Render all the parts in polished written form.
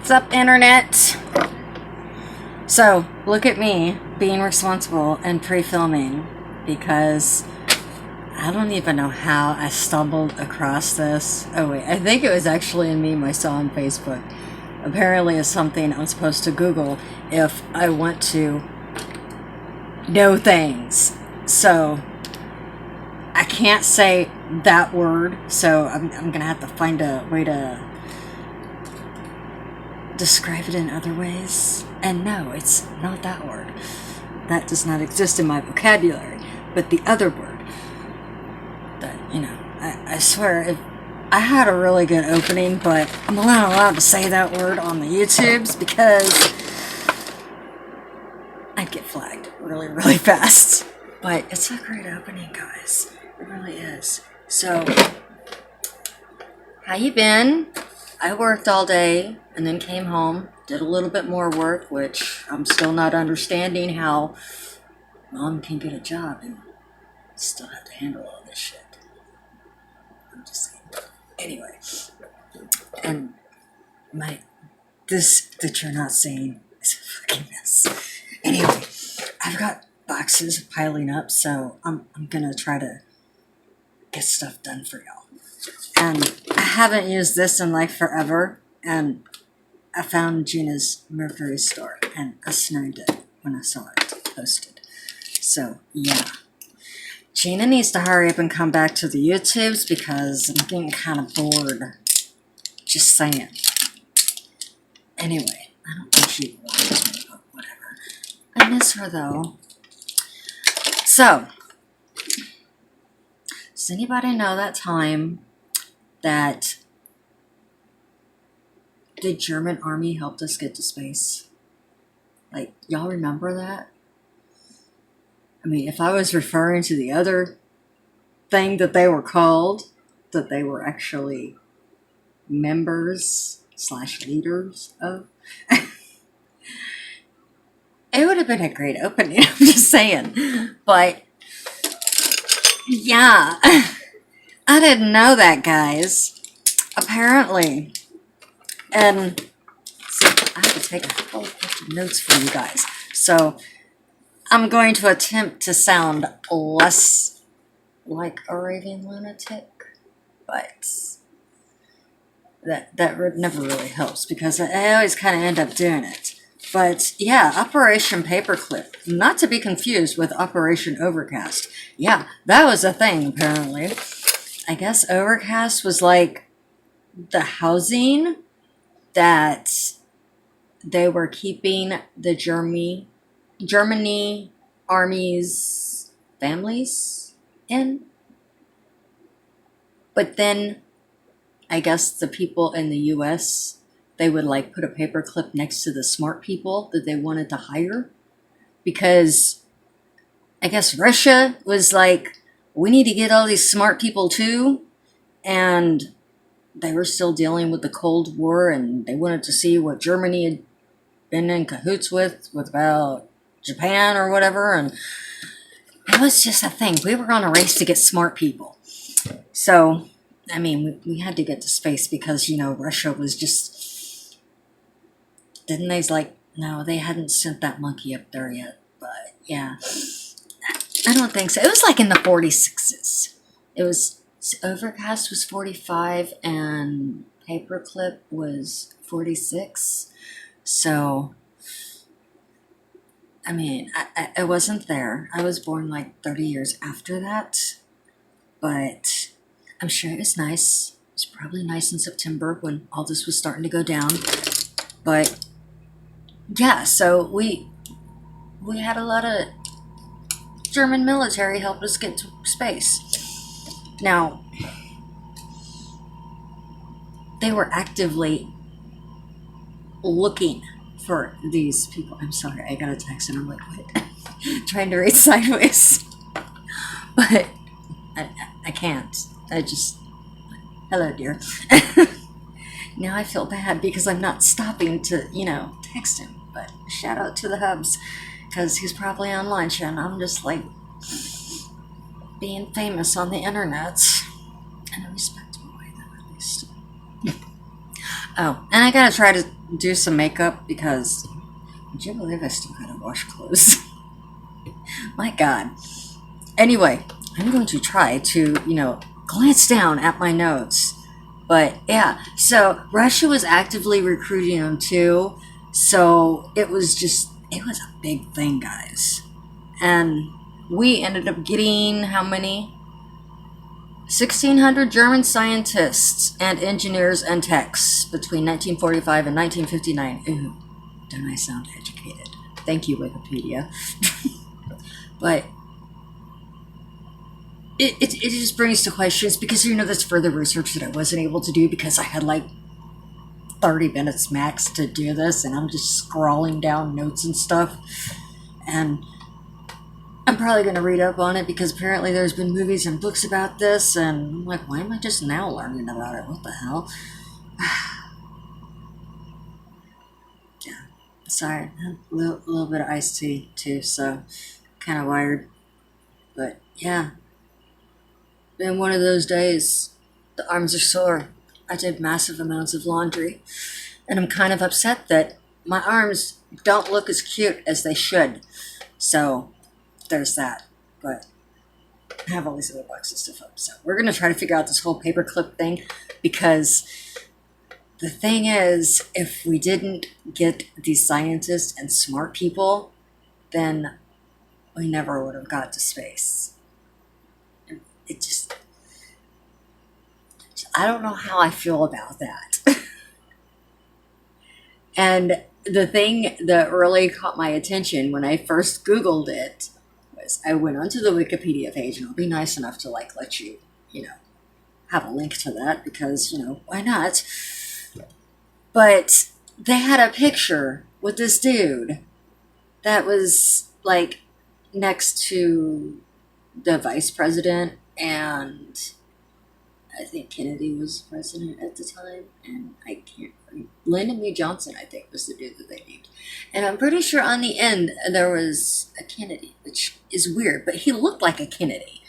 What's up, internet? So, look at me being responsible and pre-filming because I don't even know how I stumbled across this. Oh wait, I think it was actually a meme I saw on Facebook. Apparently it's something I'm supposed to Google if I want to know things. So, I can't say that word, so I'm gonna have to find a way to describe it in other ways. And no, it's not that word. That does not exist in my vocabulary. But the other word that, I swear, if I had a really good opening, but I'm not allowed to say that word on the YouTubes because I'd get flagged really, really fast. But it's a great opening, guys. It really is. So, how you been? I worked all day and then came home, did a little bit more work, which I'm still not understanding how mom can get a job and still have to handle all this shit. I'm just saying. Anyway, and this that you're not seeing is a fucking mess. Anyway, I've got boxes piling up, so I'm gonna try to get stuff done for y'all. And I haven't used this in like forever, and I found Gina's Mercury store, and I snagged it when I saw it posted. So, yeah. Gina needs to hurry up and come back to the YouTubes because I'm getting kind of bored. Just saying. Anyway, I don't think she wants me, but whatever. I miss her, though. So, does anybody know that time that the German army helped us get to space? Like, y'all remember that? I mean, if I was referring to the other thing that they were called, that they were actually members / leaders of, it would have been a great opening, I'm just saying. But, yeah, I didn't know that, guys. Apparently. And so I have to take a whole bunch of notes for you guys. So I'm going to attempt to sound less like a raving lunatic, but that never really helps because I always kind of end up doing it. But yeah, Operation Paperclip, not to be confused with Operation Overcast. Yeah, that was a thing apparently. I guess Overcast was like the housing that they were keeping the Germany army's families in. But then I guess the people in the US, they would like put a paperclip next to the smart people that they wanted to hire. Because I guess Russia was like, we need to get all these smart people too. And they were still dealing with the Cold War, and they wanted to see what Germany had been in cahoots with about Japan or whatever, and it was just a thing. We were on a race to get smart people. So, I mean, we had to get to space because, Russia was just... Didn't they, no, they hadn't sent that monkey up there yet, but, yeah. I don't think so. It was like in the 46s. It was... Overcast was 45 and Paperclip was 46. So, I mean, I wasn't there. I was born like 30 years after that. But I'm sure it was nice. It was probably nice in September when all this was starting to go down. But, yeah, so we had a lot of German military help us get to space. Now, they were actively looking for these people. I'm sorry, I got a text and I'm like, what? Trying to read sideways. But I can't. I just, hello, dear. Now I feel bad because I'm not stopping to, text him. But shout out to the hubs because he's probably on lunch and I'm just like, being famous on the internet in a respectable way, though, at least. Oh, and I gotta try to do some makeup because would you believe I still gotta wash clothes? My God. Anyway, I'm going to try to, glance down at my notes. But yeah, so Russia was actively recruiting them too. So it was a big thing, guys. And we ended up getting how many? 1,600 German scientists and engineers and techs between 1945 and 1959. Ooh, don't I sound educated? Thank you, Wikipedia. But it just brings to questions because, that's further research that I wasn't able to do because I had like 30 minutes max to do this, and I'm just scrawling down notes and stuff. And I'm probably going to read up on it because apparently there's been movies and books about this, and I'm like, why am I just now learning about it? What the hell? Yeah, sorry, a little bit of iced tea too, so kind of wired. But yeah, been one of those days. The arms are sore. I did massive amounts of laundry, and I'm kind of upset that my arms don't look as cute as they should. So there's that. But I have all these other boxes to fill up. So we're going to try to figure out this whole paperclip thing because the thing is, if we didn't get these scientists and smart people, then we never would have got to space. It just, I don't know how I feel about that. And the thing that really caught my attention when I first Googled it was I went onto the Wikipedia page, and I'll be nice enough to let you, have a link to that because, why not? But they had a picture with this dude that was like next to the vice president, and I think Kennedy was president at the time, and I can't. Lyndon B. Johnson, I think, was the dude that they named, and I'm pretty sure on the end there was a Kennedy, which is weird, but he looked like a Kennedy.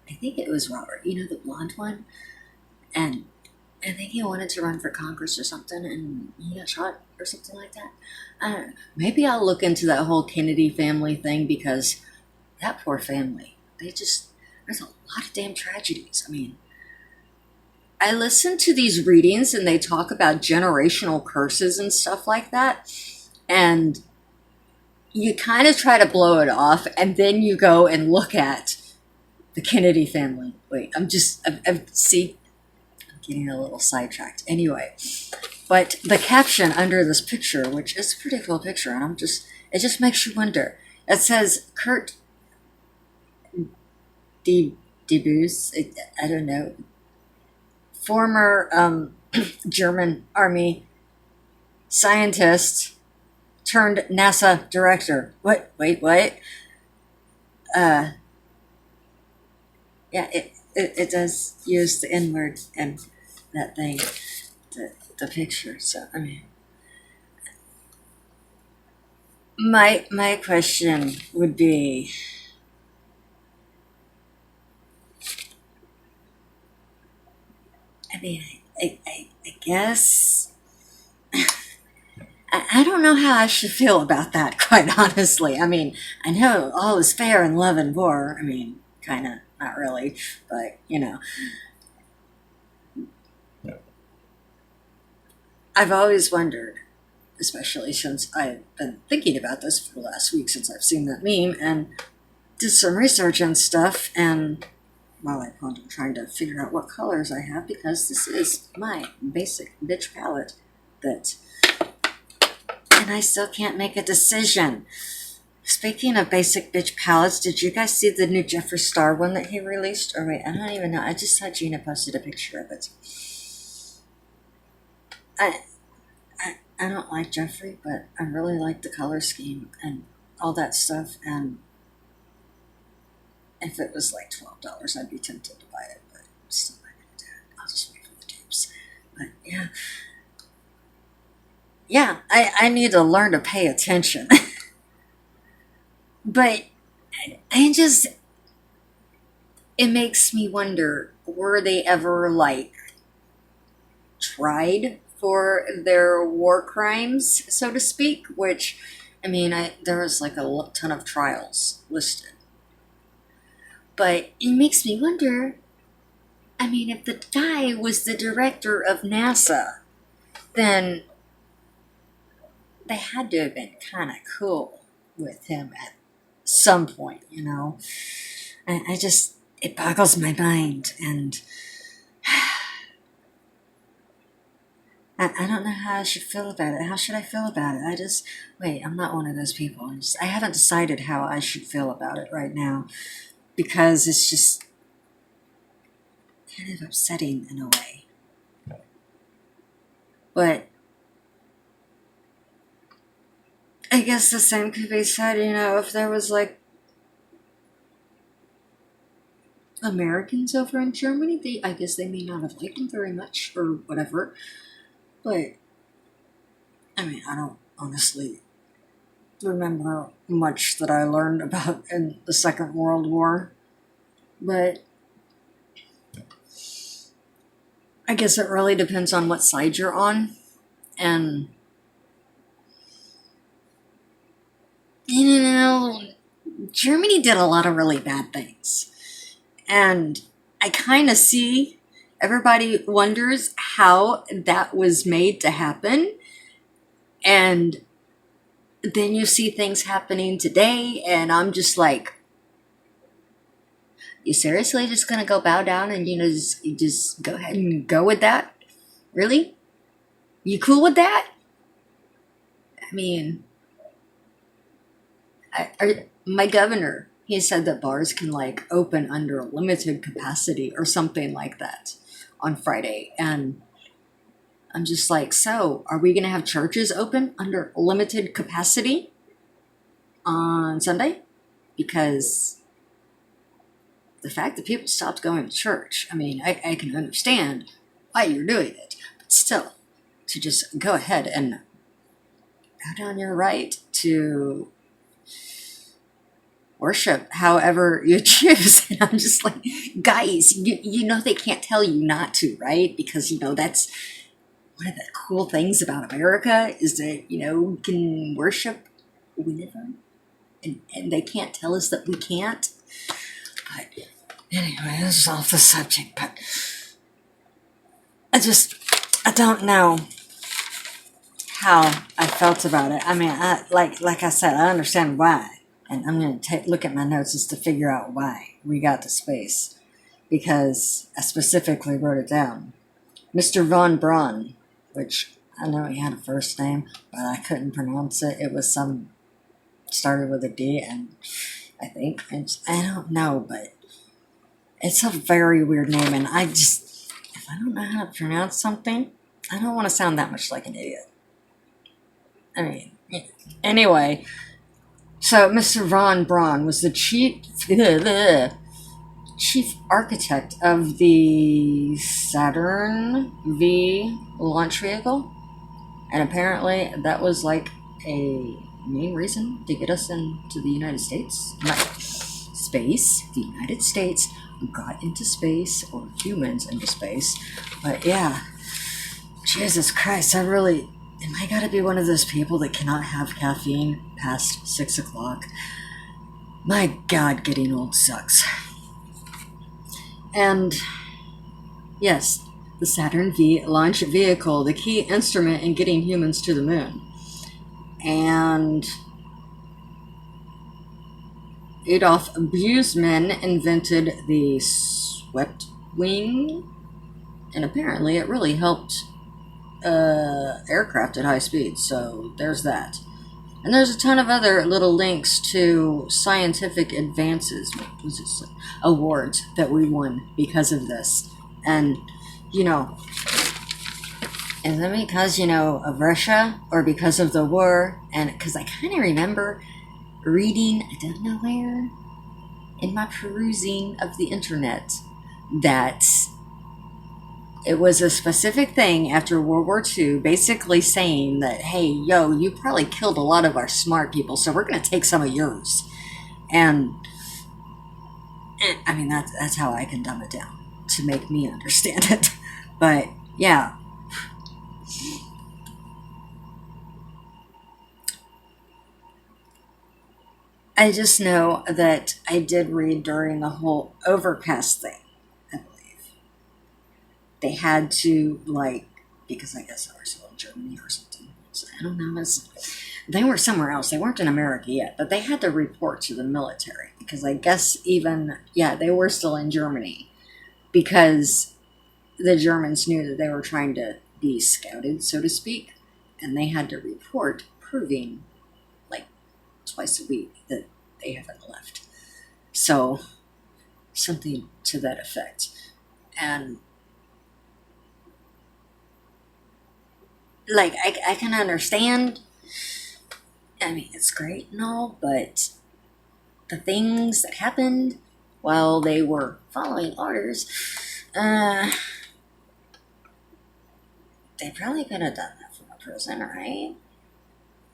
I think it was Robert, the blonde one, and I think he wanted to run for Congress or something, and he got shot or something like that. I don't know. Maybe I'll look into that whole Kennedy family thing because that poor family, there's a lot of damn tragedies. I mean, I listen to these readings and they talk about generational curses and stuff like that. And you kind of try to blow it off, and then you go and look at the Kennedy family. Wait, I'm getting a little sidetracked. Anyway, but the caption under this picture, which is a pretty cool picture, and it just makes you wonder. It says Kurt Debus, I don't know, former German army scientist turned NASA director. What? Wait, what? Yeah, it does use the N word and that thing, the picture. So I mean, my question would be, I mean, I guess I don't know how I should feel about that, quite honestly. I mean, I know all is fair in love and war. I mean, kind of, not really, but I've always wondered, especially since I've been thinking about this for the last week since I've seen that meme and did some research and stuff, and while I planned on trying to figure out what colors I have because this is my basic bitch palette and I still can't make a decision. Speaking of basic bitch palettes, did you guys see the new Jeffree Star one that he released? Or wait, I don't even know. I just saw Gina posted a picture of it. I don't like Jeffree, but I really like the color scheme and all that stuff. And if it was like $12, I'd be tempted to buy it, but I'm still not going to do it. I'll just wait for the tapes. But yeah, I need to learn to pay attention. But it makes me wonder, were they ever like tried for their war crimes, so to speak, which, I mean, there was like a ton of trials listed. But it makes me wonder, I mean, if the guy was the director of NASA, then they had to have been kind of cool with him at some point, you know? I just, it boggles my mind, and I don't know how I should feel about it. How should I feel about it? Wait, I'm not one of those people. I haven't decided how I should feel about it right now, because it's just kind of upsetting in a way. But I guess the same could be said, you know, if there was like Americans over in Germany, I guess they may not have liked him very much or whatever. But I mean, I don't honestly remember much that I learned about in the Second World War. But I guess it really depends on what side you're on. And, you know, Germany did a lot of really bad things. And I kind of see, everybody wonders how that was made to happen. And then you see things happening today, and I'm just like, you seriously just gonna go bow down and, you know, just go ahead and go with that? Really? You cool with that? I mean, my governor, he said that bars can like open under a limited capacity or something like that on Friday. And I'm just like, so are we going to have churches open under limited capacity on Sunday? Because the fact that people stopped going to church, I mean, I can understand why you're doing it, but still, to just go ahead and bow down your right to worship however you choose. And I'm just like, guys, you know they can't tell you not to, right? Because, you know, that's one of the cool things about America is that, you know, we can worship whenever, and they can't tell us that we can't. But anyway, this is off the subject, but I don't know how I felt about it. I mean, like I said, I understand why. And I'm going to look at my notes just to figure out why we got to space. Because I specifically wrote it down. Mr. von Braun, which I know he had a first name, but I couldn't pronounce it. It was started with a D, and I think, I don't know, but it's a very weird name, and if I don't know how to pronounce something, I don't want to sound that much like an idiot. I mean, yeah. Anyway, so Mr. von Braun was the chief architect of the Saturn V launch vehicle, and apparently that was like a main reason to get us into the United States. Not space. The United States got into space, or humans into space. But yeah, Jesus Christ, am I gotta be one of those people that cannot have caffeine past 6 o'clock? My God, getting old sucks. And yes, the Saturn V launch vehicle, the key instrument in getting humans to the moon. And Adolf Busemann invented the swept wing, and apparently it really helped aircraft at high speed, so there's that. And there's a ton of other little links to scientific advances, awards that we won because of this. And, you know, is it because, you know, of Russia or because of the war? And because I kind of remember reading, I don't know where, in my perusing of the internet, that it was a specific thing after World War II, basically saying that, hey, yo, you probably killed a lot of our smart people, so we're going to take some of yours. And, I mean, that's how I can dumb it down, to make me understand it. But, yeah. I just know that I did read during the whole overcast thing, I believe. They had to, like, because I guess they were still in Germany or something. So I don't know. They were somewhere else. They weren't in America yet, but they had to report to the military because I guess even, yeah, they were still in Germany because the Germans knew that they were trying to be scouted, so to speak, and they had to report proving, like, twice a week that they haven't left. So, something to that effect. And, like, I can understand. I mean, it's great and all, but the things that happened while they were following orders, uh, they probably could have done that from a prison, right?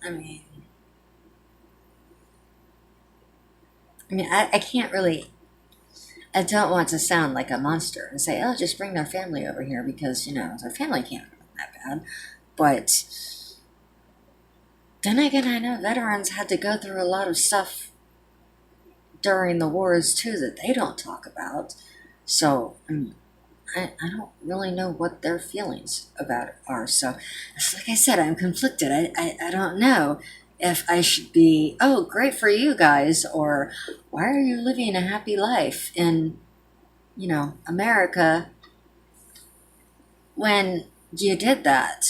I mean, I can't really. I don't want to sound like a monster and say, "Oh, just bring their family over here," because their family can't be that bad. But then again, I know veterans had to go through a lot of stuff during the wars too that they don't talk about. So I don't really know what their feelings about it are. So, it's like I said, I'm conflicted. I don't know if I should be, oh, great for you guys, or why are you living a happy life in, America when you did that.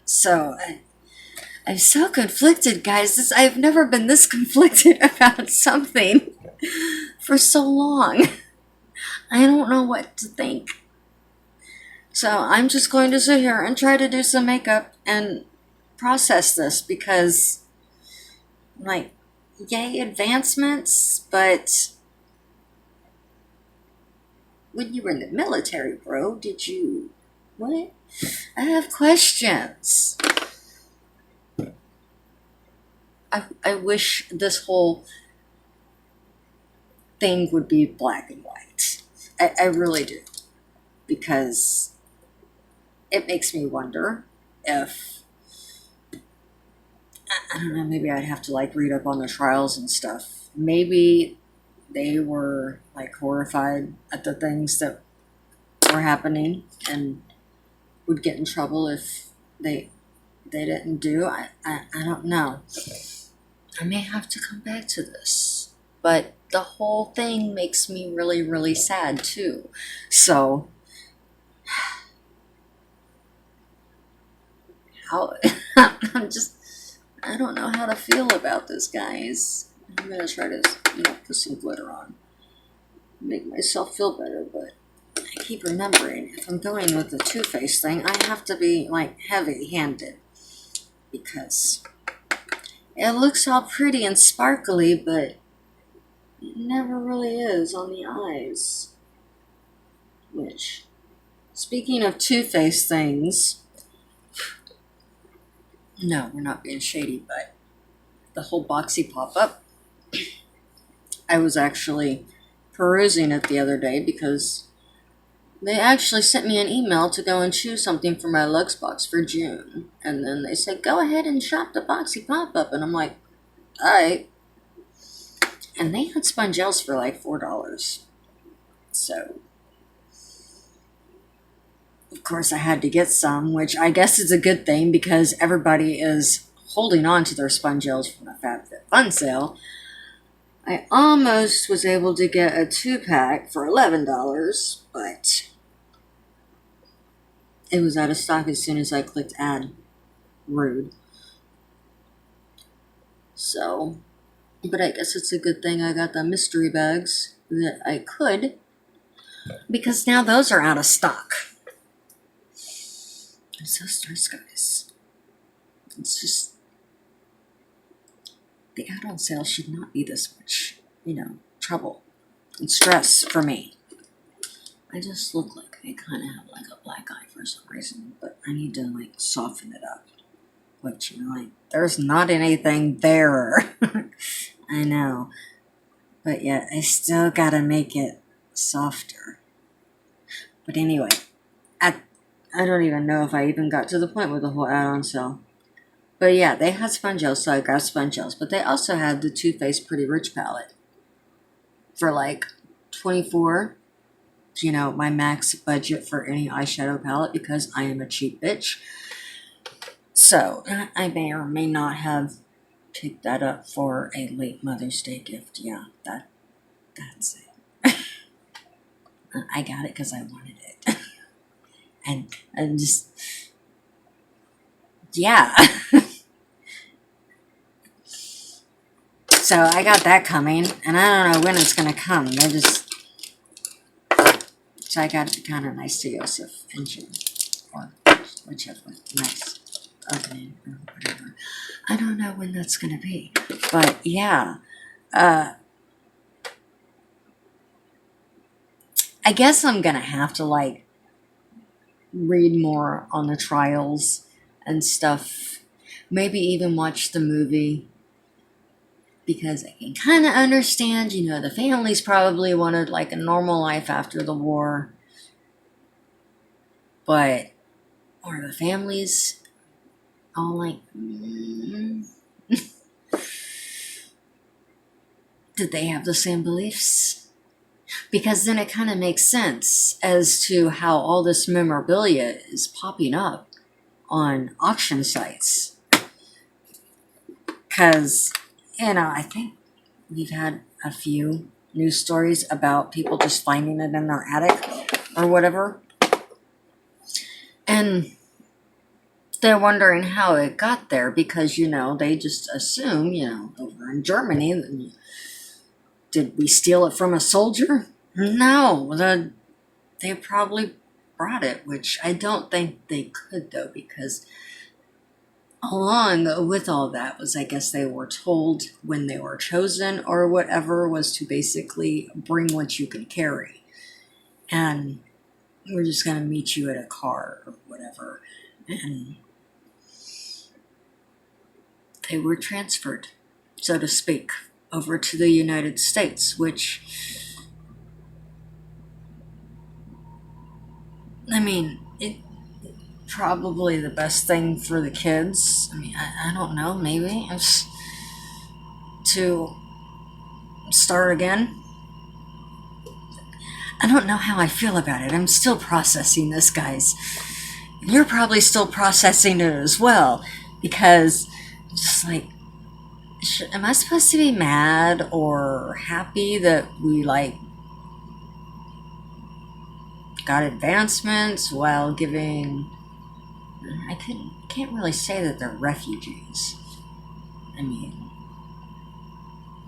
So, I'm so conflicted, guys. I've never been this conflicted about something for so long. I don't know what to think. So I'm just going to sit here and try to do some makeup and process this because, like, yay advancements, but when you were in the military, bro, did you. What? I have questions. I wish this whole thing would be black and white. I really do. Because it makes me wonder if, I don't know, maybe I'd have to, like, read up on the trials and stuff. Maybe they were, like, horrified at the things that were happening and would get in trouble if they didn't do. I don't know. I may have to come back to this. But the whole thing makes me really, really sad too. So, how I don't know how to feel about this, guys. I'm gonna try to, put some glitter on, make myself feel better, but I keep remembering if I'm going with the Too Faced thing, I have to be, like, heavy-handed because it looks all pretty and sparkly, but it never really is on the eyes. Which, speaking of Too Faced things, no, we're not being shady, but the whole Boxy pop-up, I was actually perusing it the other day because they actually sent me an email to go and choose something for my Lux box for June. And then they said, go ahead and shop the Boxy pop-up. And I'm like, alright. And they had Spongelles for like $4. So, of course, I had to get some, which I guess is a good thing because everybody is holding on to their Spongelles from the FabFitFun sale. I almost was able to get a 2-pack for $11, but it was out of stock as soon as I clicked add. Rude. So, but I guess it's a good thing I got the mystery bags that I could, because now those are out of stock. I'm so stressed, guys. It's just, the add-on sale should not be this much, trouble and stress for me. I just look like I kind of have like a black eye for some reason, but I need to, like, soften it up. Which, like, there's not anything there. I know. But yet, I still gotta make it softer. But anyway, I don't even know if I even got to the point with the whole add-on sale. But yeah, they had Spongels, so I got Spongels. But they also had the Too Faced Pretty Rich palette for like 24. You know, my max budget for any eyeshadow palette because I am a cheap bitch. So I may or may not have picked that up for a late Mother's Day gift. Yeah, that's it. I got it because I wanted it. and just, yeah. So I got that coming, and I don't know when it's going to come. So I got it kind of nice to Joseph in June, or whichever, nice opening or whatever. I don't know when that's going to be, but yeah. I guess I'm going to have to like read more on the trials and stuff. Maybe even watch the movie. Because I can kind of understand, you know, the families probably wanted like a normal life after the war. But, or the families all like, did they have the same beliefs? Because then it kind of makes sense as to how all this memorabilia is popping up on auction sites. Because, you know, I think we've had a few news stories about people just finding it in their attic or whatever. And they're wondering how it got there because, you know, they just assume, you know, over in Germany, did we steal it from a soldier? No, they probably brought it, which I don't think they could, though, because along with all that was, I guess they were told when they were chosen or whatever was to basically bring what you can carry. And we're just going to meet you at a car or whatever. And they were transferred, so to speak, over to the United States, which, I mean, it probably the best thing for the kids. I mean, I don't know, maybe it's to start again. I don't know how I feel about it. I'm still processing this, guys. You're probably still processing it as well, because just like, am I supposed to be mad or happy that we like got advancements while giving? I can't really say that they're refugees. I mean,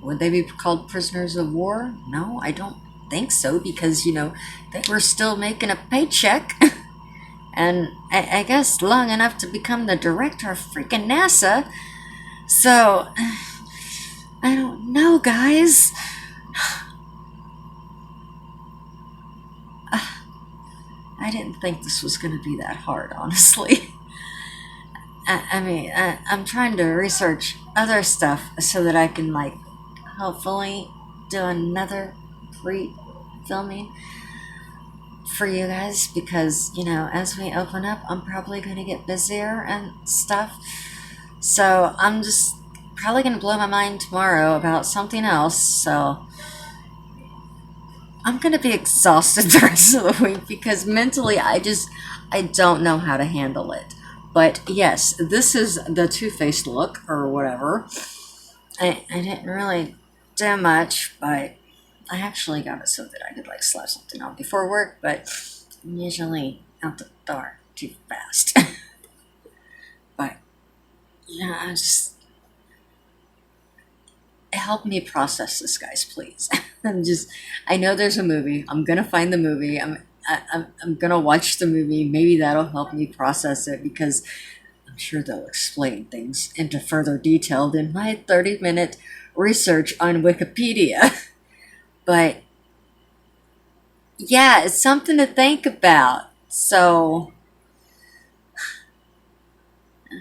would they be called prisoners of war? No, I don't think so, because, you know, they were still making a paycheck. And I guess long enough to become the director of freaking NASA. So, I don't know, guys. I didn't think this was going to be that hard, honestly. I'm trying to research other stuff so that I can, like, hopefully do another pre-filming for you guys, because, you know, as we open up, I'm probably going to get busier and stuff. So I'm just probably going to blow my mind tomorrow about something else. So I'm going to be exhausted the rest of the week because mentally I don't know how to handle it. But yes, this is the Too Faced look or whatever. I didn't really do much, but I actually got it so that I could like slap something on before work, but I'm usually out the door too fast. But yeah, help me process this, guys, please. I know there's a movie. I'm gonna find the movie. I'm gonna watch the movie. Maybe that'll help me process it, because I'm sure they'll explain things into further detail than my 30-minute research on Wikipedia. But yeah, it's something to think about. So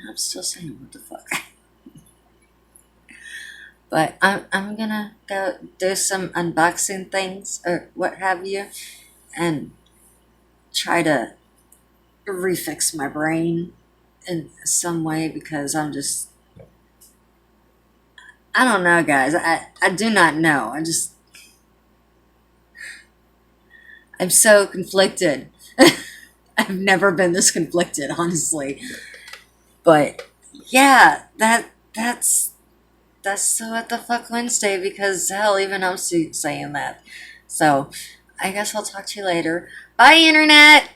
I'm still saying what the fuck. But I'm gonna go do some unboxing things or what have you, and try to refix my brain in some way because I don't know, guys. I do not know. I'm so conflicted. I've never been this conflicted, honestly. But yeah, that's what the fuck Wednesday because hell, even I'm saying that. So I guess I'll talk to you later. Bye, internet.